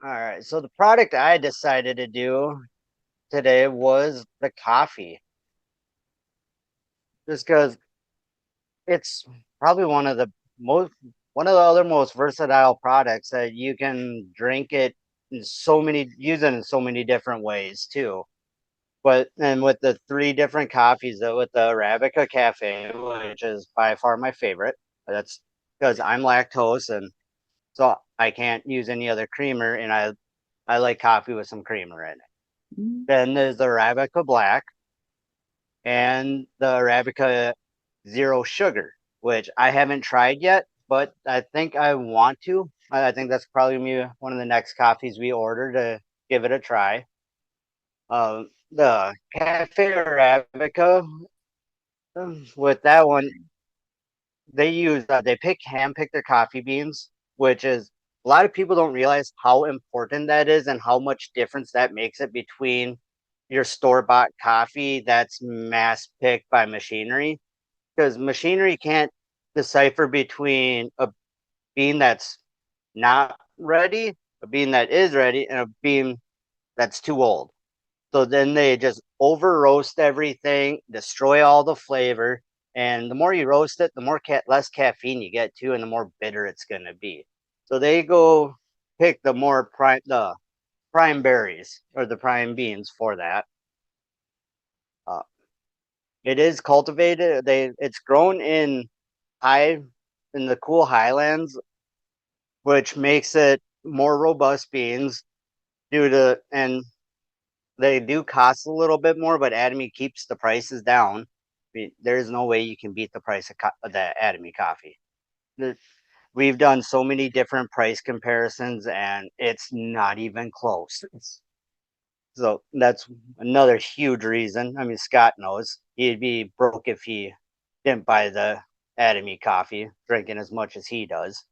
All right. So the product I decided to do today was the coffee, just because it's probably most one of the other most versatile products that you can drink it in use it in so many different ways too. But and with the three different coffees, with the Arabica Cafe, which is by far my favorite, that's because I'm lactose and so I can't use any other creamer, and I like coffee with some creamer in it. Mm. Then there's the Arabica Black and the Arabica Zero Sugar, which I haven't tried yet, but I think I want to. I think that's probably gonna be one of the next coffees we order to give it a try. The Cafe Arabica, with that one, they hand pick their coffee beans, which is a lot of people don't realize how important that is and how much difference that makes it between your store bought coffee that's mass picked by machinery, because machinery can't decipher between a bean that's not ready, a bean that is ready, and a bean that's too old. So then they just over roast everything, destroy all the flavor, and the more you roast it, the less caffeine you get too, and the more bitter it's gonna be. So they go pick the prime berries or the prime beans for that. Uh, it is cultivated. It's grown high in the cool highlands, which makes it more robust beans due to and they do cost a little bit more, but Atomy keeps the prices down. I mean, there's no way you can beat the price of the Atomy coffee. We've done so many different price comparisons, and it's not even close. So that's another huge reason. I mean, Scott knows he'd be broke if he didn't buy the Atomy coffee, drinking as much as he does.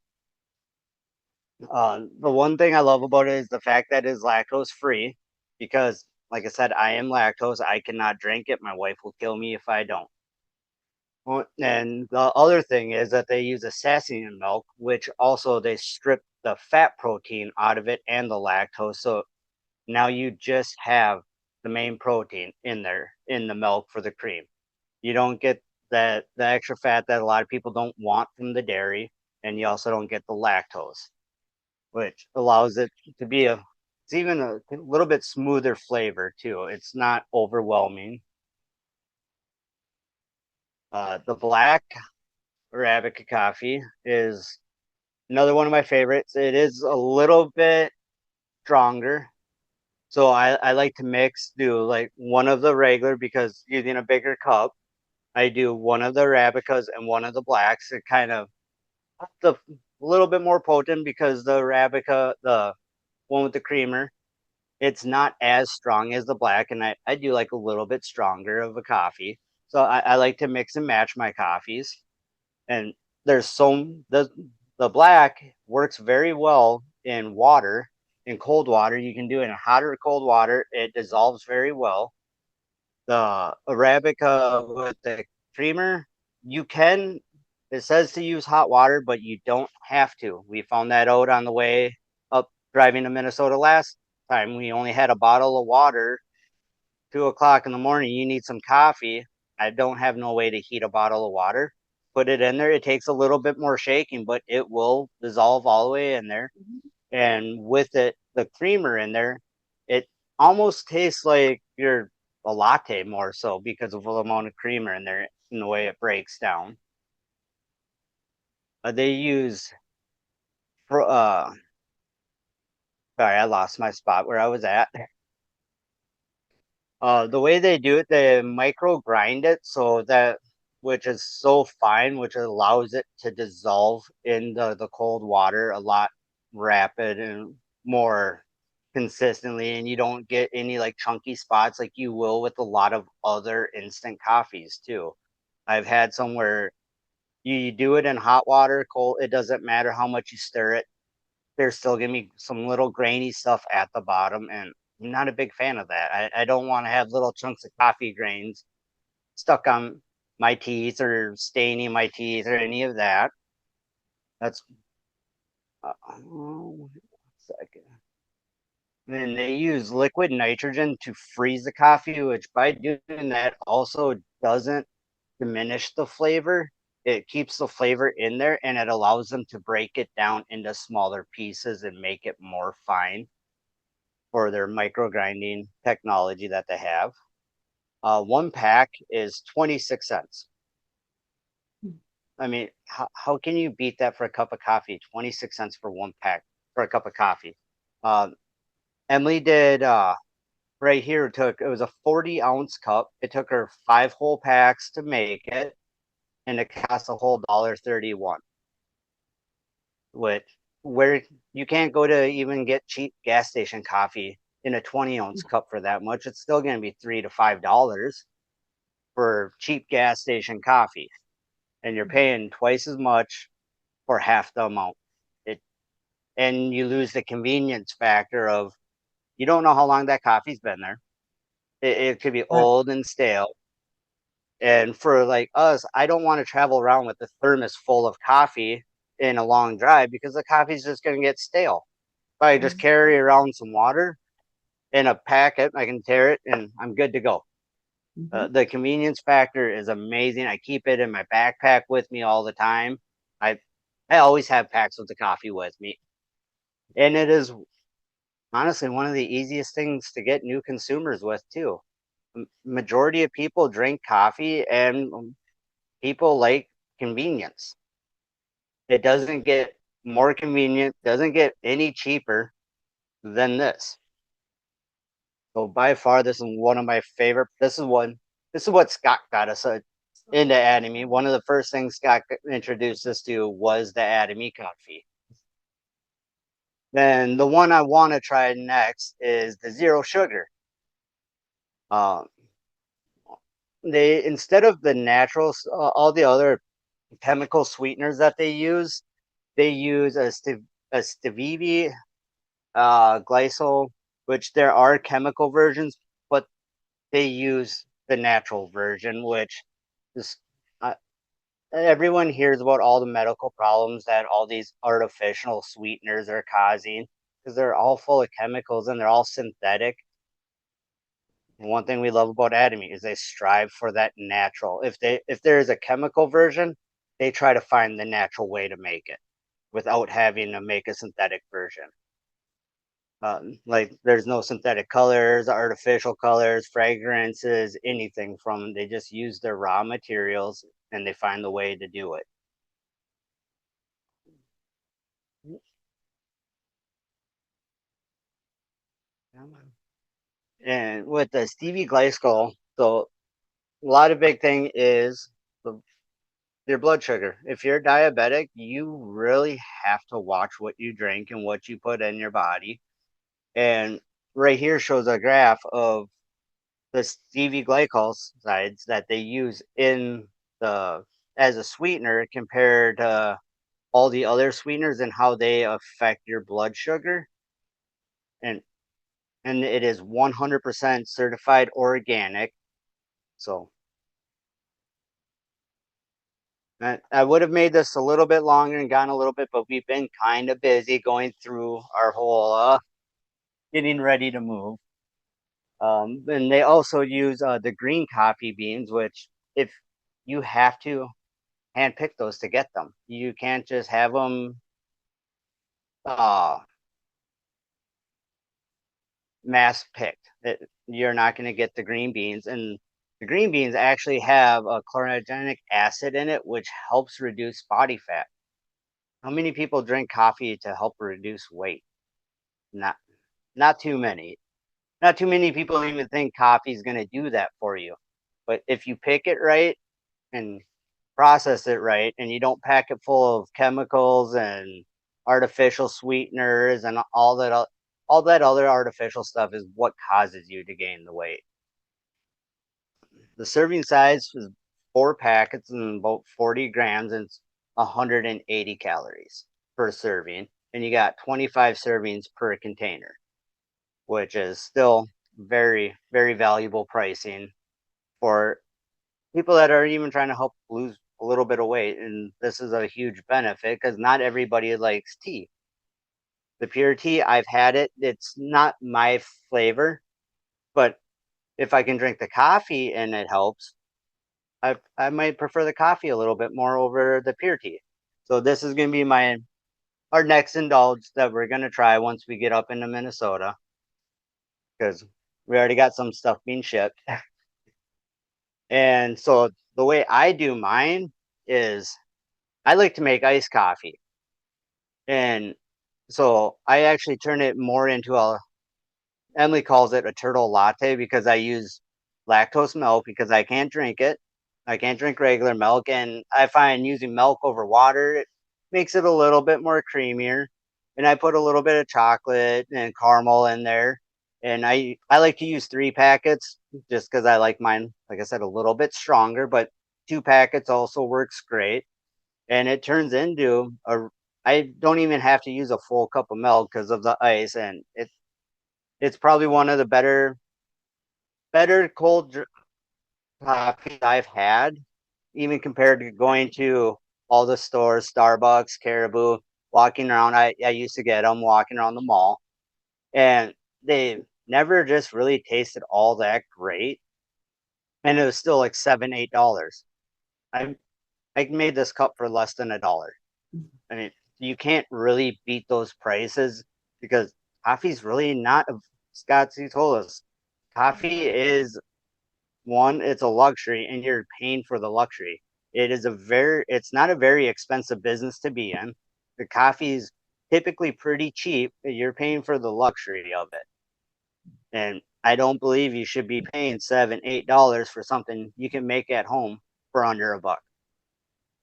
The one thing I love about it is the fact that it's lactose free, because, like I said, I am lactose. I cannot drink it. My wife will kill me if I don't. And the other thing is that they use a sasseon milk, which also they strip the fat protein out of it and the lactose. So now you just have the main protein in there in the milk for the cream. You don't get the extra fat that a lot of people don't want from the dairy, and you also don't get the lactose, which allows it to be it's even a little bit smoother flavor too. It's not overwhelming. The black Arabica coffee is another one of my favorites. It is a little bit stronger. So I like to do like one of the regular, because using a bigger cup, I do one of the Arabicas and one of the blacks. It kind of the a little bit more potent, because the Arabica, the one with the creamer, it's not as strong as the black, and I do like a little bit stronger of a coffee. So I like to mix and match my coffees. And there's the black works very well in water, in cold water. You can do it in hot or cold water. It dissolves very well. The Arabica with the creamer, you can, it says to use hot water, but you don't have to. We found that out on the way up driving to Minnesota last time. We only had a bottle of water, 2 o'clock in the morning. You need some coffee. I don't have no way to heat a bottle of water. Put it in there. It takes a little bit more shaking, but it will dissolve all the way in there. And with it, the creamer in there, it almost tastes like a latte more so, because of the amount of creamer in there and the way it breaks down. They use, pro- sorry, I lost my spot where I was at. The way they do it, they micro grind it so that, which is so fine, which allows it to dissolve in the cold water a lot rapid and more consistently, and you don't get any like chunky spots like you will with a lot of other instant coffees too. I've had some where you do it in hot water, cold, it doesn't matter how much you stir it, there's still gonna be some little grainy stuff at the bottom, and I'm not a big fan of that. I don't want to have little chunks of coffee grains stuck on my teeth or staining my teeth or any of that. That's oh, 1 second. And they use liquid nitrogen to freeze the coffee, which by doing that also doesn't diminish the flavor. It keeps the flavor in there and it allows them to break it down into smaller pieces and make it more fine for their micro grinding technology that they have. One pack is 26 cents. I mean, how can you beat that for a cup of coffee? 26 cents for one pack for a cup of coffee. Um, Emily did right here it was a 40-ounce cup. It took her 5 whole packs to make it, and it cost a whole $1.31. Which where you can't go to even get cheap gas station coffee in a 20-ounce cup for that much. It's still going to be $3 to $5 for cheap gas station coffee, and you're paying twice as much for half the amount. It and you lose the convenience factor of you don't know how long that coffee's been there. It could be Right. old and stale. And for like us, I don't want to travel around with the thermos full of coffee in a long drive because the coffee's just going to get stale. If I just carry around some water in a packet, I can tear it and I'm good to go. Mm-hmm. The convenience factor is amazing. I keep it in my backpack with me all the time. I I always have packs of the coffee with me, and it is honestly one of the easiest things to get new consumers with too. Majority of people drink coffee, and people like convenience. It doesn't get more convenient, doesn't get any cheaper than this. So by far, this is one of my favorite. This is what Scott got us into Atomy. One of the first things Scott introduced us to was the Atomy coffee. Then the one I want to try next is the zero sugar. Um, they instead of the natural, all the other chemical sweeteners that they use a stevia, glycol, which there are chemical versions, but they use the natural version, which is uh, everyone hears about all the medical problems that all these artificial sweeteners are causing because they're all full of chemicals and they're all synthetic. And one thing we love about Atomy is they strive for that natural. If there is a chemical version, they try to find the natural way to make it without having to make a synthetic version. Like there's no synthetic colors, artificial colors, fragrances, anything from. They just use their raw materials and they find the way to do it. And with the Stevie glycol, so a lot of big thing is the, your blood sugar. If you're diabetic, you really have to watch what you drink and what you put in your body. And right here shows a graph of the stevia glycosides that they use in the as a sweetener compared to all the other sweeteners and how they affect your blood sugar. And it is 100% certified organic. So I would have made this a little bit longer and gone a little bit, but we've been kind of busy going through our whole getting ready to move. And they also use the green coffee beans, which if you have to hand pick those to get them. You can't just have them uh, mass picked. You're not going to get the green beans. And the green beans actually have a chlorogenic acid in it, which helps reduce body fat. How many people drink coffee to help reduce weight? Not, not too many. Not too many people even think coffee is going to do that for you. But if you pick it right and process it right and you don't pack it full of chemicals and artificial sweeteners and all that other artificial stuff is what causes you to gain the weight. The serving size is 4 packets and about 40 grams and it's 180 calories per serving, and you got 25 servings per container, which is still very very valuable pricing for people that are even trying to help lose a little bit of weight. And this is a huge benefit because not everybody likes tea. The pure tea, I've had it. It's not my flavor, but if I can drink the coffee and it helps, I might prefer the coffee a little bit more over the pure tea. So this is going to be our next indulge that we're going to try once we get up into Minnesota, because we already got some stuff being shipped. And so the way I do mine is I like to make iced coffee. And so I actually turn it more into Emily calls it a turtle latte because I use lactose milk because I can't drink it. I can't drink regular milk. And I find using milk over water, it makes it a little bit more creamier. And I put a little bit of chocolate and caramel in there. And I like to use 3 packets just because I like mine, like I said, a little bit stronger, but 2 packets also works great. And it turns into I don't even have to use a full cup of milk because of the ice. And it's probably one of the better cold coffees I've had, even compared to going to all the stores, Starbucks, Caribou, walking around. I used to get them walking around the mall, and they never just really tasted all that great. And it was still like $7, $8. I I made this cup for less than $1. I mean, you can't really beat those prices because coffee's really not. Scott told us coffee is one, it's a luxury and you're paying for the luxury. It's not a very expensive business to be in. The coffee's typically pretty cheap, but you're paying for the luxury of it. And I don't believe you should be paying $7, $8 for something you can make at home for under $1.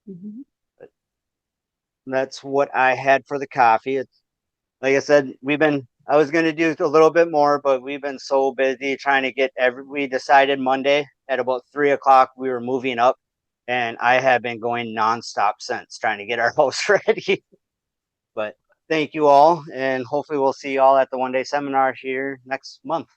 Mhm. But that's what I had for the coffee. It's like I said, I was going to do a little bit more, but we've been so busy trying to we decided Monday at about 3 o'clock we were moving up, and I have been going nonstop since trying to get our house ready. But thank you all, and hopefully we'll see you all at the 1 day seminar here next month.